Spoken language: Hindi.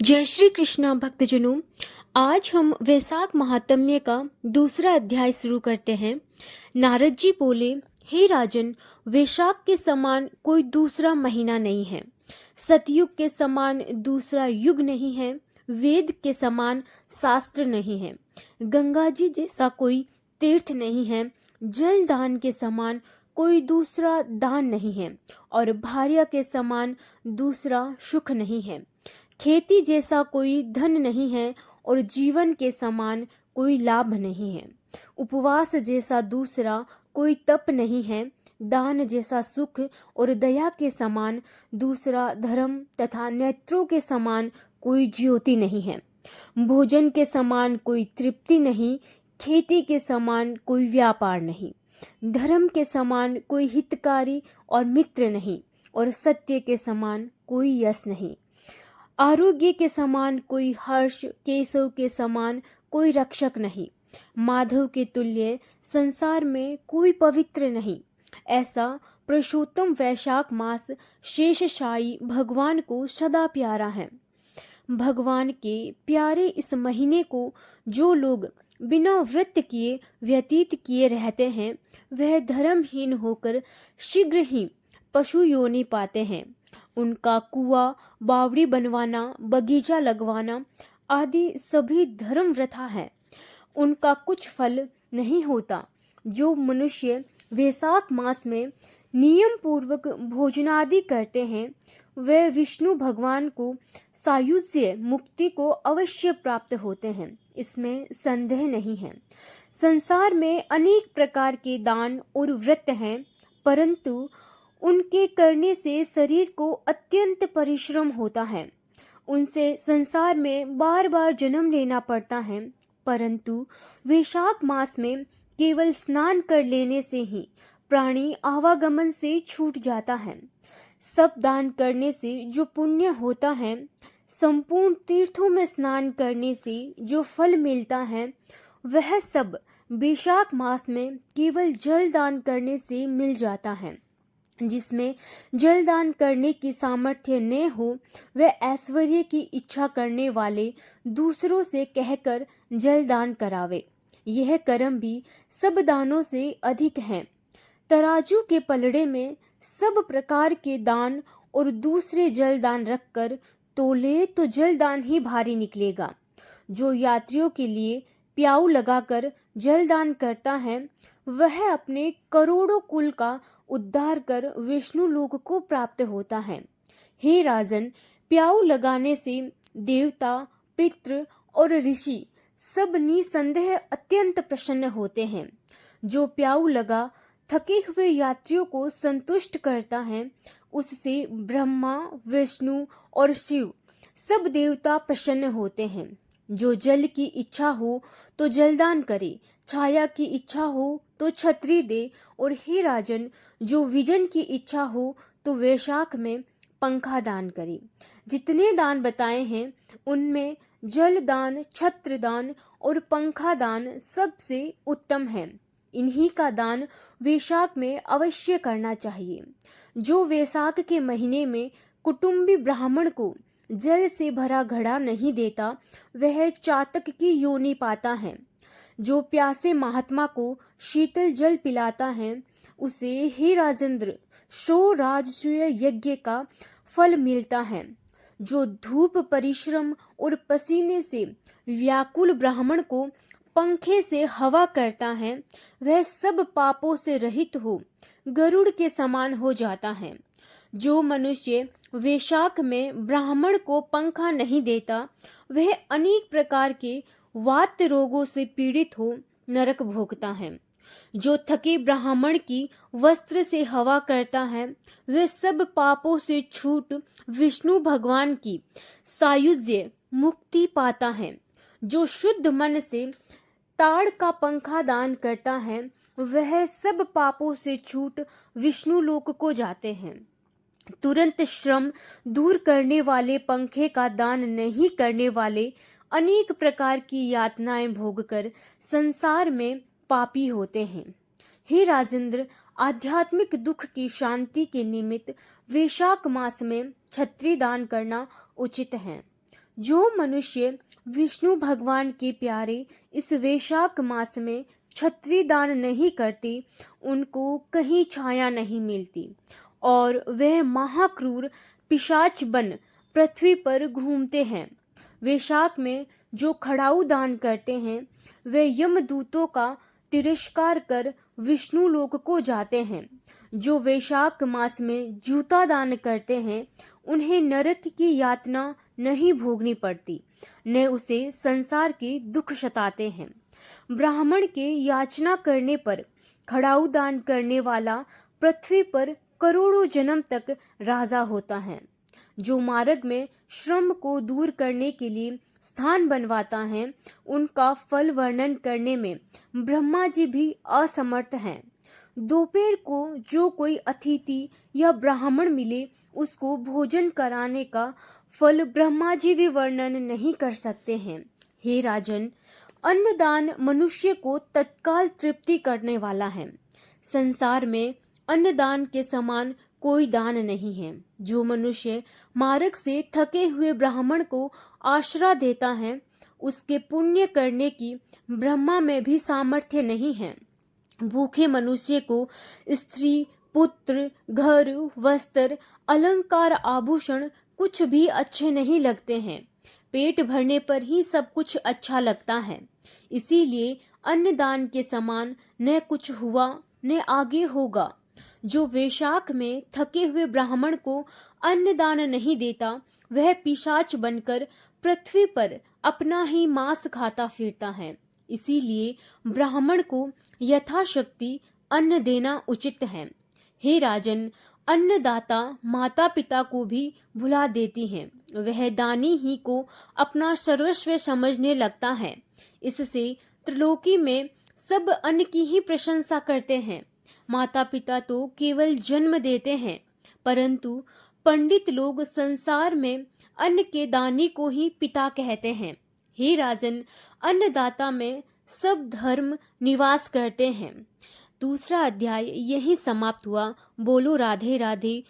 जय श्री कृष्णा भक्तजनों। आज हम वैशाख महात्म्य का दूसरा अध्याय शुरू करते हैं। नारद जी बोले, हे राजन, वैशाख के समान कोई दूसरा महीना नहीं है। सतयुग के समान दूसरा युग नहीं है। वेद के समान शास्त्र नहीं है। गंगा जी जैसा कोई तीर्थ नहीं है। जल दान के समान कोई दूसरा दान नहीं है और भार्या के समान दूसरा सुख नहीं है। खेती जैसा कोई धन नहीं है और जीवन के समान कोई लाभ नहीं है। उपवास जैसा दूसरा कोई तप नहीं है। दान जैसा सुख और दया के समान दूसरा धर्म तथा नेत्रों के समान कोई ज्योति नहीं है। भोजन के समान कोई तृप्ति नहीं। खेती के समान कोई व्यापार नहीं। धर्म के समान कोई हितकारी और मित्र नहीं और सत्य के समान कोई यश नहीं। आरोग्य के समान कोई हर्ष, केशव के समान कोई रक्षक नहीं। माधव के तुल्य संसार में कोई पवित्र नहीं। ऐसा पुरुषोत्तम वैशाख मास शेषशायी भगवान को सदा प्यारा है। भगवान के प्यारे इस महीने को जो लोग बिना व्रत किए व्यतीत किए रहते हैं, वह धर्महीन होकर शीघ्र ही पशु योनि पाते हैं। उनका कुआं, बावड़ी बनवाना, बगीचा लगवाना आदि सभी धर्म व्रथा है। उनका कुछ फल नहीं होता। जो मनुष्य वैशाख मास में नियम पूर्वक भोजनादि करते हैं, वे विष्णु भगवान को सायुज्य मुक्ति को अवश्य प्राप्त होते हैं, इसमें संदेह नहीं है। संसार में अनेक प्रकार के दान और व्रत हैं, परंतु उनके करने से शरीर को अत्यंत परिश्रम होता है। उनसे संसार में बार बार जन्म लेना पड़ता है, परंतु वैशाख मास में केवल स्नान कर लेने से ही प्राणी आवागमन से छूट जाता है। सब दान करने से जो पुण्य होता है, संपूर्ण तीर्थों में स्नान करने से जो फल मिलता है, वह सब वैशाख मास में केवल जल दान करने से मिल जाता है। जिसमें जल दान करने की सामर्थ्य न हो, वह ऐश्वर्य की इच्छा करने वाले दूसरों से कहकर जल दान करावे। यह कर्म भी सब दानों से अधिक है। तराजू के पलड़े में सब प्रकार के दान और दूसरे जल दान रखकर तोले तो जल दान ही भारी निकलेगा। जो यात्रियों के लिए प्याऊ लगाकर जल दान करता है, वह अपने करोड़ों कुल का उद्धार कर विष्णु लोक को प्राप्त होता है। हे राजन, प्याऊ लगाने से देवता, पितृ और ऋषि सब निसंदेह अत्यंत प्रसन्न होते हैं। जो प्याऊ लगा थके हुए यात्रियों को संतुष्ट करता है, उससे ब्रह्मा, विष्णु और शिव सब देवता प्रसन्न होते हैं। जो जल की इच्छा हो तो जलदान करे, छाया की इच्छा हो तो छतरी दे, और हे राजन, जो विजन की इच्छा हो तो वैशाख में पंखा दान करे। जितने दान बताए हैं, उनमें जल दान, छत्र दान और पंखा दान सबसे उत्तम है। इन्हीं का दान वैशाख में अवश्य करना चाहिए। जो वैशाख के महीने में कुटुंबी ब्राह्मण को जल से भरा घड़ा नहीं देता, वह चातक की योनि पाता है। जो प्यासे महात्मा को शीतल जल पिलाता है, उसे हे राजेंद्र सो राजसूय यज्ञ का फल मिलता है। जो धूप, परिश्रम और पसीने से व्याकुल ब्राह्मण को पंखे से हवा करता है, वह सब पापों से रहित हो गरुड़ के समान हो जाता है। जो मनुष्य वैशाख में ब्राह्मण को पंखा नहीं देता, वह अनेक प्रकार के वात रोगों से पीड़ित हो नरक भोगता है। जो थके ब्राह्मण की वस्त्र से हवा करता है, वह सब पापों से छूट विष्णु भगवान की सायुज्य मुक्ति पाता है। जो शुद्ध मन से ताड़ का पंखा दान करता है, वह सब पापों से छूट विष्णु लोक को जाते हैं। तुरंत श्रम दूर करने वाले पंखे का दान नहीं करने वाले अनेक प्रकार की यातनाएं भोगकर संसार में पापी होते हैं। हे राजेंद्र, आध्यात्मिक दुख की शांति के निमित्त वैशाख मास में छत्री दान करना उचित है। जो मनुष्य विष्णु भगवान के प्यारे इस वैशाख मास में छत्री दान नहीं करते, उनको कहीं छाया नहीं मिलती और वह महाक्रूर पिशाच बन पृथ्वी पर घूमते हैं। वैशाख में जो खड़ाऊ दान करते हैं, वे यमदूतों का तिरस्कार कर विष्णु लोक को जाते हैं। जो वैशाख मास में जूता दान करते हैं, उन्हें नरक की यातना नहीं भोगनी पड़ती, न उसे संसार के दुख सताते हैं। ब्राह्मण के याचना करने पर खड़ाऊ दान करने वाला पृथ्वी पर करोड़ों जन्म तक राजा होता है। जो मार्ग में श्रम को दूर करने के लिए स्थान बनवाता है, उनका फल वर्णन करने में ब्रह्मा जी भी असमर्थ हैं। दोपहर को जो कोई अतिथि या ब्राह्मण मिले, उसको भोजन कराने का फल ब्रह्मा जी भी वर्णन नहीं कर सकते हैं। हे राजन, अन्नदान मनुष्य को तत्काल तृप्ति करने वाला है। संसार में अन्नदान के समान कोई दान नहीं है। जो मनुष्य मार्ग से थके हुए ब्राह्मण को आश्रय देता है, उसके पुण्य करने की ब्रह्मा में भी सामर्थ्य नहीं है। भूखे मनुष्य को स्त्री, पुत्र, घर, वस्त्र, अलंकार, आभूषण कुछ भी अच्छे नहीं लगते हैं। पेट भरने पर ही सब कुछ अच्छा लगता है। इसीलिए अन्नदान के समान न कुछ हुआ न आगे होगा। जो वैशाख में थके हुए ब्राह्मण को अन्नदान नहीं देता, वह पिशाच बनकर पृथ्वी पर अपना ही मांस खाता फिरता है। इसीलिए ब्राह्मण को यथाशक्ति अन्न देना उचित है। हे राजन, अन्नदाता माता पिता को भी भुला देती है। वह दानी ही को अपना सर्वस्व समझने लगता है। इससे त्रिलोकी में सब अन्न की ही प्रशंसा करते हैं। माता पिता तो केवल जन्म देते हैं, परंतु पंडित लोग संसार में अन्न के दानी को ही पिता कहते हैं। हे राजन, अन्नदाता में सब धर्म निवास करते हैं। दूसरा अध्याय यही समाप्त हुआ। बोलो राधे राधे।